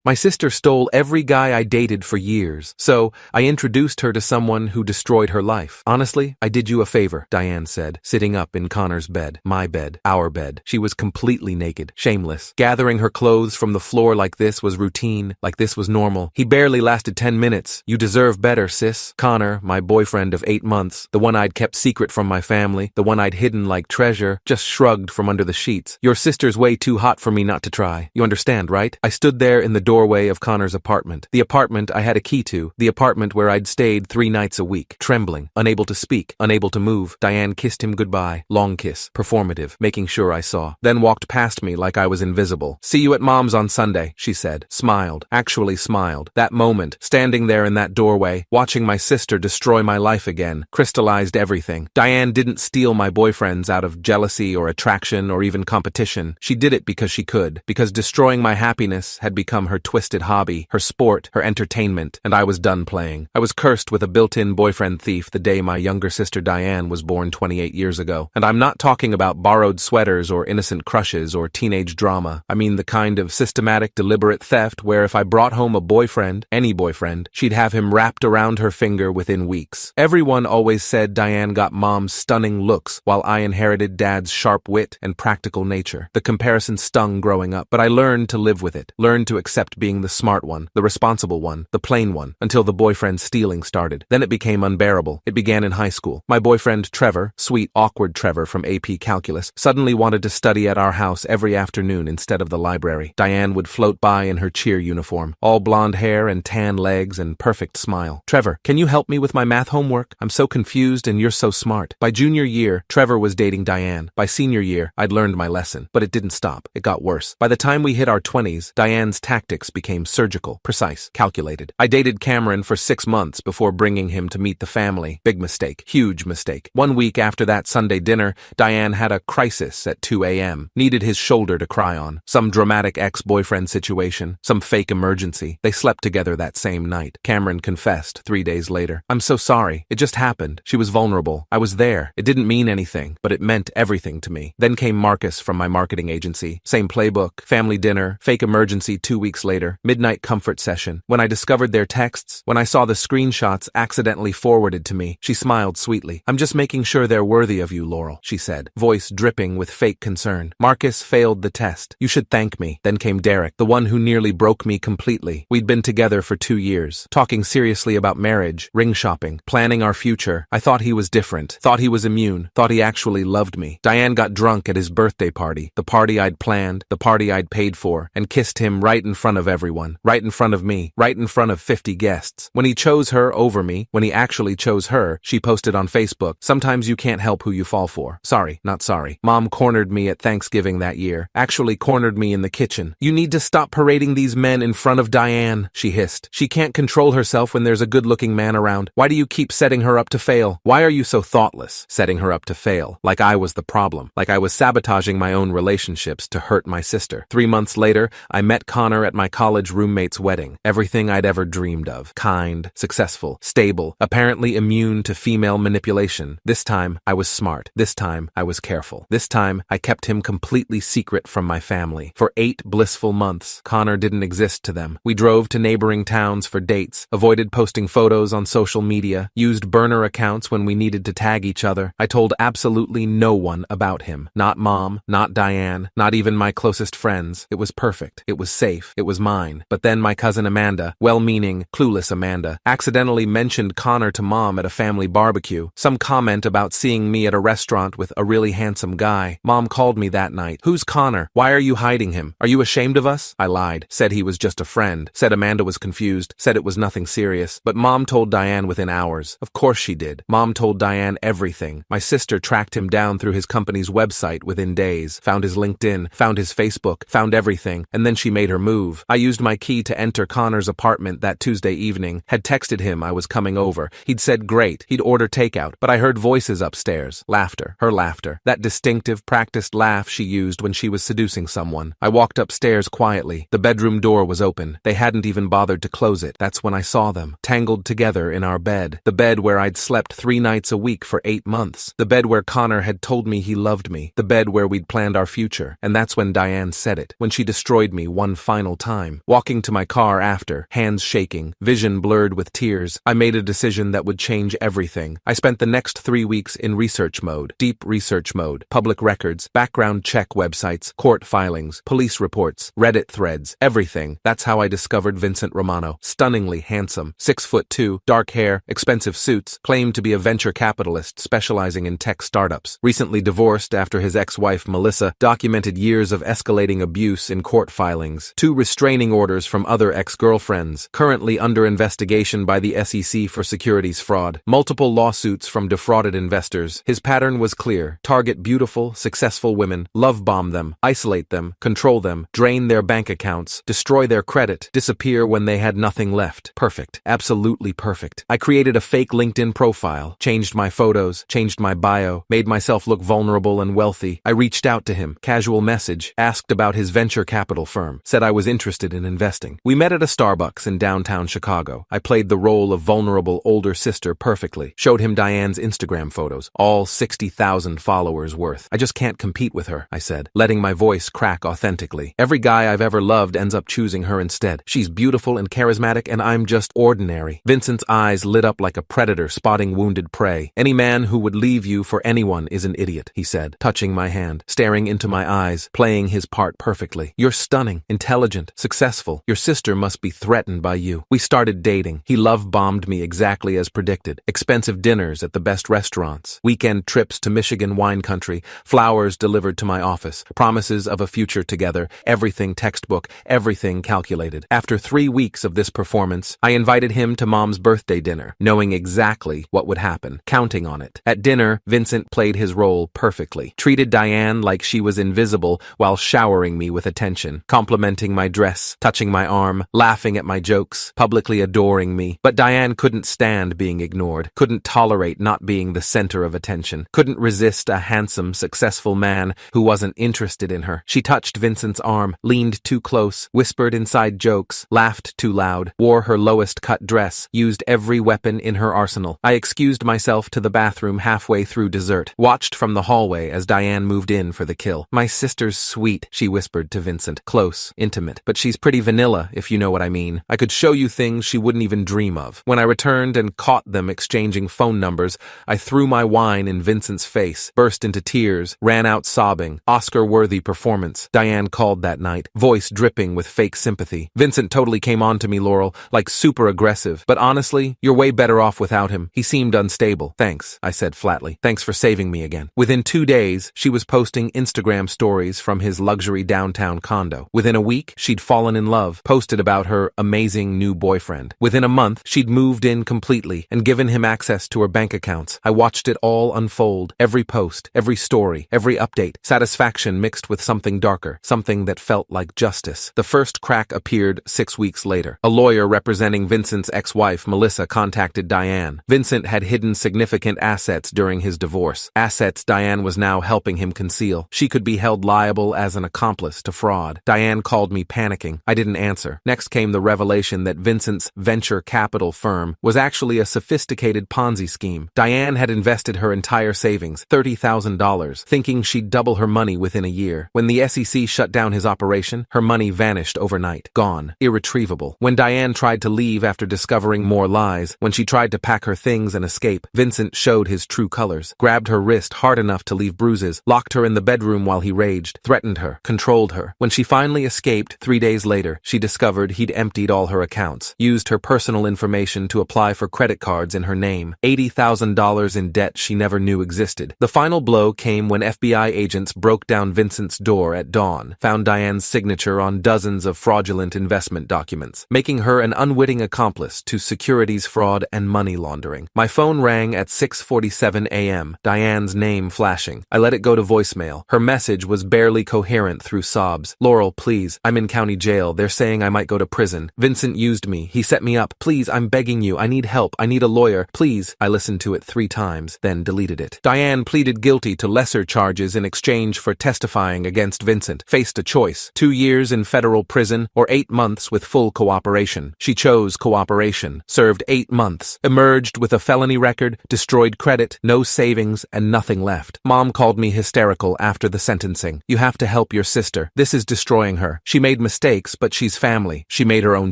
My sister stole every guy I dated for years, so I introduced her to someone who destroyed her life. Honestly, I did you a favor, Diane said, sitting up in Connor's bed. My bed. Our bed. She was completely naked, shameless. Gathering her clothes from the floor like this was routine, like this was normal. He barely lasted 10 minutes. You deserve better, sis. Connor, my boyfriend of 8 months, the one I'd kept secret from my family, the one I'd hidden like treasure, just shrugged from under the sheets. Your sister's way too hot for me not to try. You understand, right? I stood there in the doorway of Connor's apartment. The apartment I had a key to. The apartment where I'd stayed 3 nights a week. Trembling, unable to speak, unable to move. Diane kissed him goodbye. Long kiss. Performative, making sure I saw. Then walked past me like I was invisible. See you at Mom's on Sunday, she said. Smiled. Actually smiled. That moment, standing there in that doorway, watching my sister destroy my life again, crystallized everything. Diane didn't steal my boyfriends out of jealousy or attraction or even competition. She did it because she could, because destroying my happiness had become her twisted hobby, her sport, her entertainment, and I was done playing. I was cursed with a built-in boyfriend thief the day my younger sister Diane was born 28 years ago. And I'm not talking about borrowed sweaters or innocent crushes or teenage drama. I mean the kind of systematic, deliberate theft where if I brought home a boyfriend, any boyfriend, she'd have him wrapped around her finger within weeks. Everyone always said Diane got Mom's stunning looks while I inherited Dad's sharp wit and practical nature. The comparison stung growing up, but I learned to live with it, learned to accept being the smart one, the responsible one, the plain one, until the boyfriend stealing started. Then it became unbearable. It began in high school. My boyfriend Trevor, sweet, awkward Trevor from AP Calculus, suddenly wanted to study at our house every afternoon instead of the library. Diane would float by in her cheer uniform, all blonde hair and tan legs and perfect smile. Trevor, can you help me with my math homework? I'm so confused and you're so smart. By junior year, Trevor was dating Diane. By senior year, I'd learned my lesson, but it didn't stop. It got worse. By the time we hit our 20s, Diane's tactics became surgical, precise, calculated. I dated Cameron for 6 months before bringing him to meet the family. Big mistake. Huge mistake. 1 week after that Sunday dinner, Diane had a crisis at 2 a.m. Needed his shoulder to cry on. Some dramatic ex-boyfriend situation. Some fake emergency. They slept together that same night. Cameron confessed 3 days later. I'm so sorry. It just happened. She was vulnerable. I was there. It didn't mean anything, but it meant everything to me. Then came Marcus from my marketing agency. Same playbook. Family dinner. Fake emergency 2 weeks later. Midnight comfort session. When I discovered their texts, when I saw the screenshots accidentally forwarded to me, she smiled sweetly. I'm just making sure they're worthy of you, Laurel, she said, voice dripping with fake concern. Marcus failed the test. You should thank me. Then came Derek, the one who nearly broke me completely. We'd been together for 2 years, talking seriously about marriage, ring shopping, planning our future. I thought he was different, thought he was immune, thought he actually loved me. Diane got drunk at his birthday party, the party I'd planned, the party I'd paid for, and kissed him right in front of everyone, right in front of me, right in front of 50 guests. When he chose her over me, when he actually chose her, she posted on Facebook, sometimes you can't help who you fall for. Sorry, not sorry. Mom cornered me at Thanksgiving that year, actually cornered me in the kitchen. You need to stop parading these men in front of Diane, she hissed. She can't control herself when there's a good-looking man around. Why do you keep setting her up to fail? Why are you so thoughtless, setting her up to fail? Like I was the problem, like I was sabotaging my own relationships to hurt my sister. 3 months later, I met Connor at my college roommate's wedding. Everything I'd ever dreamed of. Kind, successful, stable, apparently immune to female manipulation. This time, I was smart. This time, I was careful. This time, I kept him completely secret from my family. For 8 blissful months, Connor didn't exist to them. We drove to neighboring towns for dates, avoided posting photos on social media, used burner accounts when we needed to tag each other. I told absolutely no one about him. Not Mom, not Diane, not even my closest friends. It was perfect. It was safe. It was mine. But then my cousin Amanda, well-meaning, clueless Amanda, accidentally mentioned Connor to Mom at a family barbecue. Some comment about seeing me at a restaurant with a really handsome guy. Mom called me that night. Who's Connor? Why are you hiding him? Are you ashamed of us? I lied. Said he was just a friend. Said Amanda was confused. Said it was nothing serious. But Mom told Diane within hours. Of course she did. Mom told Diane everything. My sister tracked him down through his company's website within days. Found his LinkedIn. Found his Facebook. Found everything. And then she made her move. I used my key to enter Connor's apartment that Tuesday evening. Had texted him I was coming over. He'd said great. He'd order takeout. But I heard voices upstairs. Laughter. Her laughter. That distinctive, practiced laugh she used when she was seducing someone. I walked upstairs quietly. The bedroom door was open. They hadn't even bothered to close it. That's when I saw them, tangled together in our bed. The bed where I'd slept 3 nights a week for 8 months. The bed where Connor had told me he loved me. The bed where we'd planned our future. And that's when Diane said it. When she destroyed me one final time. time. Walking to my car after, hands shaking, vision blurred with tears, I made a decision that would change everything. I spent the next 3 weeks in research mode, deep research mode, public records, background check websites, court filings, police reports, Reddit threads, everything. That's how I discovered Vincent Romano. Stunningly handsome, 6'2", dark hair, expensive suits, claimed to be a venture capitalist specializing in tech startups. Recently divorced after his ex-wife Melissa documented years of escalating abuse in court filings. 2 restraining orders from other ex-girlfriends. Currently under investigation by the SEC for securities fraud. Multiple lawsuits from defrauded investors. His pattern was clear. Target beautiful, successful women, love bomb them, isolate them, control them, drain their bank accounts, destroy their credit, disappear when they had nothing left. Perfect. Absolutely perfect. I created a fake LinkedIn profile, changed my photos, changed my bio, made myself look vulnerable and wealthy. I reached out to him, casual message, asked about his venture capital firm, said I was interested in investing. We met at a Starbucks in downtown Chicago. I played the role of vulnerable older sister perfectly, showed him Diane's Instagram photos, all 60,000 followers worth. I just can't compete with her, I said, letting my voice crack authentically. Every guy I've ever loved ends up choosing her instead. She's beautiful and charismatic and I'm just ordinary. Vincent's eyes lit up like a predator spotting wounded prey. Any man who would leave you for anyone is an idiot, he said, touching my hand, staring into my eyes, playing his part perfectly. You're stunning, intelligent, successful. Your sister must be threatened by you. We started dating. He love-bombed me exactly as predicted. Expensive dinners at the best restaurants, weekend trips to Michigan wine country, flowers delivered to my office, promises of a future together, everything textbook, everything calculated. After 3 weeks of this performance, I invited him to Mom's birthday dinner, knowing exactly what would happen, counting on it. At dinner, Vincent played his role perfectly, treated Diane like she was invisible while showering me with attention, complimenting my dress, touching my arm, laughing at my jokes, publicly adoring me. But Diane couldn't stand being ignored, couldn't tolerate not being the center of attention, couldn't resist a handsome, successful man who wasn't interested in her. She touched Vincent's arm, leaned too close, whispered inside jokes, laughed too loud, wore her lowest cut dress, used every weapon in her arsenal. I excused myself to the bathroom halfway through dessert, watched from the hallway as Diane moved in for the kill. My sister's sweet, she whispered to Vincent, close, intimate, but she's pretty vanilla, if you know what I mean. I could show you things she wouldn't even dream of. When I returned and caught them exchanging phone numbers, I threw my wine in Vincent's face, burst into tears, ran out sobbing. Oscar-worthy performance, Diane called that night, voice dripping with fake sympathy. Vincent totally came on to me, Laurel, like super aggressive. But honestly, you're way better off without him. He seemed unstable. Thanks, I said flatly. Thanks for saving me again. Within 2 days, she was posting Instagram stories from his luxury downtown condo. Within a week, she'd fallen in love, posted about her amazing new boyfriend. Within a month, she'd moved in completely and given him access to her bank accounts. I watched it all unfold. Every post, every story, every update. Satisfaction mixed with something darker, something that felt like justice. The first crack appeared 6 weeks later. A lawyer representing Vincent's ex-wife, Melissa, contacted Diane. Vincent had hidden significant assets during his divorce. Assets Diane was now helping him conceal. She could be held liable as an accomplice to fraud. Diane called me panicking. I didn't answer. Next came the revelation that Vincent's venture capital firm was actually a sophisticated Ponzi scheme. Diane had invested her entire savings, $30,000, thinking she'd double her money within a year. When the SEC shut down his operation, her money vanished overnight. Gone. Irretrievable. When Diane tried to leave after discovering more lies, when she tried to pack her things and escape, Vincent showed his true colors, grabbed her wrist hard enough to leave bruises, locked her in the bedroom while he raged, threatened her, controlled her. When she finally escaped 3 days later, she discovered he'd emptied all her accounts, used her personal information to apply for credit cards in her name, $80,000 in debt she never knew existed. The final blow came when FBI agents broke down Vincent's door at dawn, found Diane's signature on dozens of fraudulent investment documents, making her an unwitting accomplice to securities fraud and money laundering. My phone rang at 6:47 a.m., Diane's name flashing. I let it go to voicemail. Her message was barely coherent through sobs. Laurel, please, I'm in county jail. They're saying I might go to prison. Vincent used me. He set me up. Please, I'm begging you. I need help. I need a lawyer. Please. I listened to it 3 times, then deleted it. Diane pleaded guilty to lesser charges in exchange for testifying against Vincent. Faced a choice: 2 years in federal prison or 8 months with full cooperation. She chose cooperation, served 8 months, emerged with a felony record, destroyed credit, no savings, and nothing left. Mom called me hysterical after the sentencing. You have to help your sister. This is destroying her. She made mistakes mistakes, but she's family. She made her own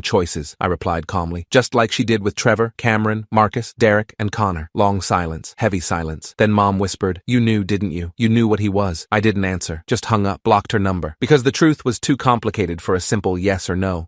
choices, I replied calmly. Just like she did with Trevor, Cameron, Marcus, Derek, and Connor. Long silence, heavy silence. Then Mom whispered, "You knew, didn't you? You knew what he was." I didn't answer, just hung up, blocked her number. Because the truth was too complicated for a simple yes or no.